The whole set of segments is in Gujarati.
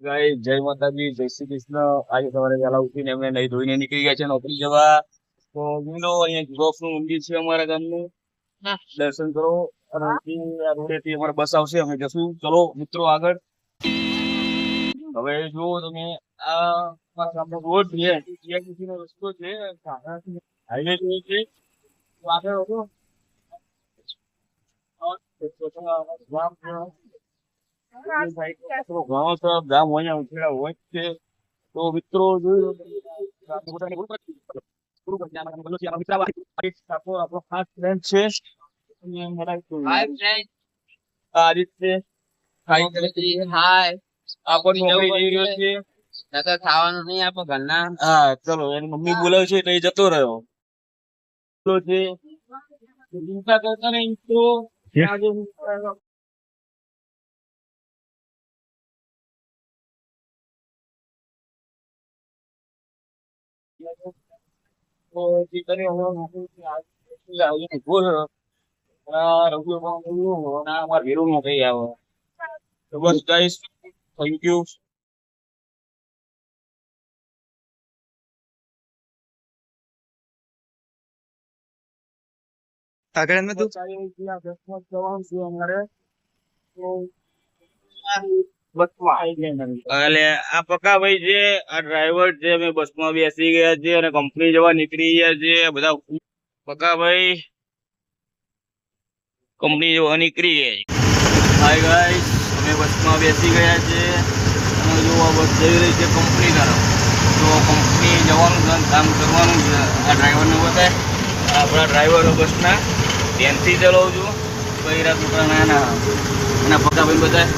ગાઈસ જય માતાજી, જય શ્રી કૃષ્ણ। આજે સવારે વહેલા ઉઠીને એમને નહીં ધોઈને નીકળી ગયા છે નોકરી જવા। તો મિત્રો અહીંયા ગોપનું મંદિર છે અમારા ગામનું, દર્શન કરો। અને અહીંથી આ રોડેથી અમારે બસ આવશે, અમે જશું। ચલો મિત્રો આગળ। હવે જો તમે આ અમારા ગામનો રોડ છે, જીઆઈડીસી નો રસ્તો છે, હાઈવે છે, તો આગળ હતો ગામ ગામ હોય ઉછેડા હોય છે। તો મિત્રો જોયું આપણો ખાસ ફ્રેન્ડ છે આદિત્ય, આપણને નોકરી જઈ રહ્યો છે। ખાવાનું નહીં આપો ઘરના। હા ચલો, એની મમ્મી બોલાવે છે એટલે એ જતો રહ્યો છે। ચિંતા કરતા નહીં તો આજે બસ ગાઈસ, થેન્ક યુ। આગળ મેં તું એટલે આ પક્કાભાઈ છે, આ ડ્રાઈવર છે, અમે બસમાં બેસી ગયા છે અને કંપની જવા નીકળી ગયા છે બધા। પક્કાભાઈ કંપની જવા નીકળી ગયા છે। હાય ગાઈસ, અમે બસમાં બેસી ગયા છે અને જો આ બસ જઈ રહી છે કંપની તરફ। તો કંપની જવાનું છે, કામ કરવાનું છે। આ ડ્રાઈવરને બતાય, આપણા ડ્રાઈવરો બસના ધ્યાનથી ચલાવું છું। બૈરા છોકરા નાના અને પક્કાભાઈ બતાય,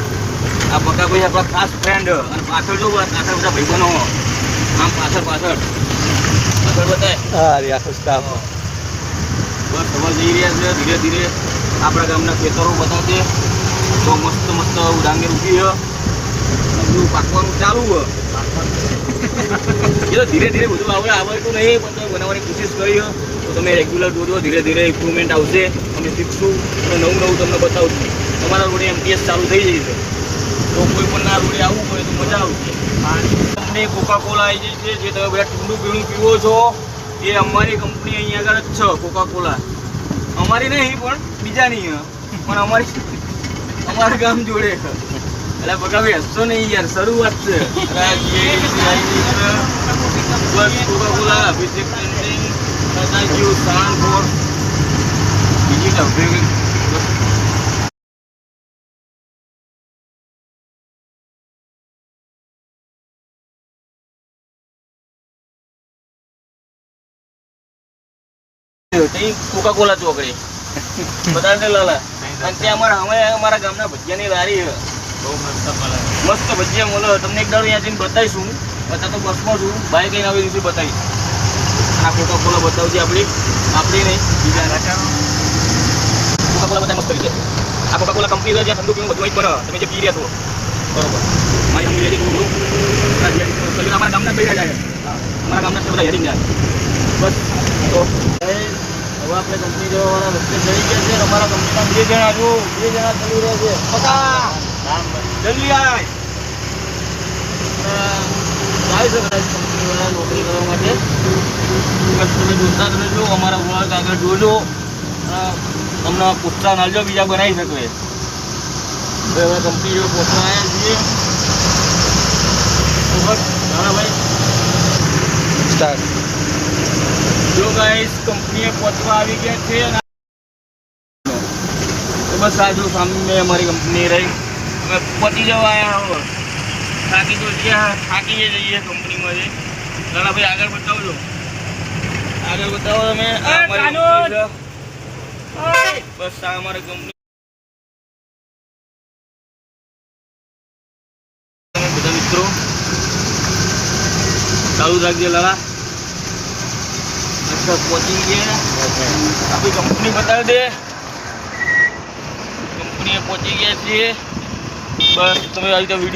આ પક્કાભાઈ આપણા ખાસ ફ્રેન્ડ। અને પાછળ જો પાછળ બધા ભાઈબંધો, આમ પાછળ પાછળ બતાય બસ હવે જઈ રહ્યા છે ધીરે ધીરે આપણા ગામના ખેતરો બતાવશે। તો મસ્ત મસ્ત ઉડાંગર ઉઠી છે, બધું પાકવાનું ચાલુ છે। એ તો ધીરે ધીરે બધું આવડતું નહીં, પણ તમે બનાવવાની કોશિશ કરી તો તમે રેગ્યુલર જોજો, ધીરે ધીરે ઇમ્પ્રુવમેન્ટ આવશે। અમે શીખશું અને નવું નવું તમને બતાવશું। તમારા રોડે એમટીએસ ચાલુ થઈ જશે, તો કોઈ પણ ના રોડે આવવું હોય તો મજા આવશે। કંપની કોકા કોલા આવી જાય છે, જે તમે બધા ઠંડુ પીણું પીવો છો એ અમારી કંપની અહીંયા આગળ જ છે। કોકા કોલા અમારી નહીં પણ બીજાની, પણ અમારા ગામ જોડે। એટલે પક્કાભાઈ હસતો નહીં યાર, શરૂઆત છે। બસ કોકા કોલા અભિષેક પ્રિન્ટિંગ સાણંદપુર બીજી કોકા કોલા ચોકડી બધા લાલા, અને ત્યાં અમારા ગામના ભજીયાની લારી છે, મસ્ત ભજીયા મળે। તમને એક દાડો અહીંયા જઈને બતાવીશું। અત્યારે તો બસમાં છું, બાઈક લઈને આવી દિવસે બતાવીશ। આ કોકા કોલા બતાવજે આપણી નહીં બીજા કોકા કોલા બધા મસ્ત રીતે। આ કોકા કોલા કંપની જ્યાં ઠંડુ પીવું બધું બરાબર, તમે જે પી રહ્યા છો બરોબર। મારી અમારા ગામના પૈસા જાય, અમારા ગામના બધા હેરિંગ જાય બસ। તો હવે આપણે કંપની જવાવાળા રસ્તે ચડી ગયા છે। અમારા કંપનીમાં બે જણા ચડી રહ્યા છે। પકા જલ્દી જાય છે કંપનીવાળા નોકરી કરવા માટે। બસ તમે જોતા જ રહેજો, અમારા વર્ક આગળ જોજો, તમને પ્રોત્સાહન આપજો, બીજા બનાવી શકે। હવે કંપની જો પહોંચવા આવ્યા છીએ તો બસ ભાઈ સ્ટાર્ટ। જો ગાઈસ કંપનીએ પહોંચવા આવી ગયા છે, તો બસ આ જો સામે અમારી કંપની રહી, અમે પહોંચી જવા આવ્યા। થાકી તો થાકી જઈએ કંપનીમાં જઈ। ચાલો ભાઈ આગળ બતાવજો, આગળ બતાવો તમે। બસ આ અમારી કંપની બધા મિત્રો ચાલુ રાખજે લાલા। પહોંચી ગયા આપણી કંપની બતાવી દે, કંપનીએ પહોંચી ગયા છીએ। બસ તમે આવી રીતે વિડીયો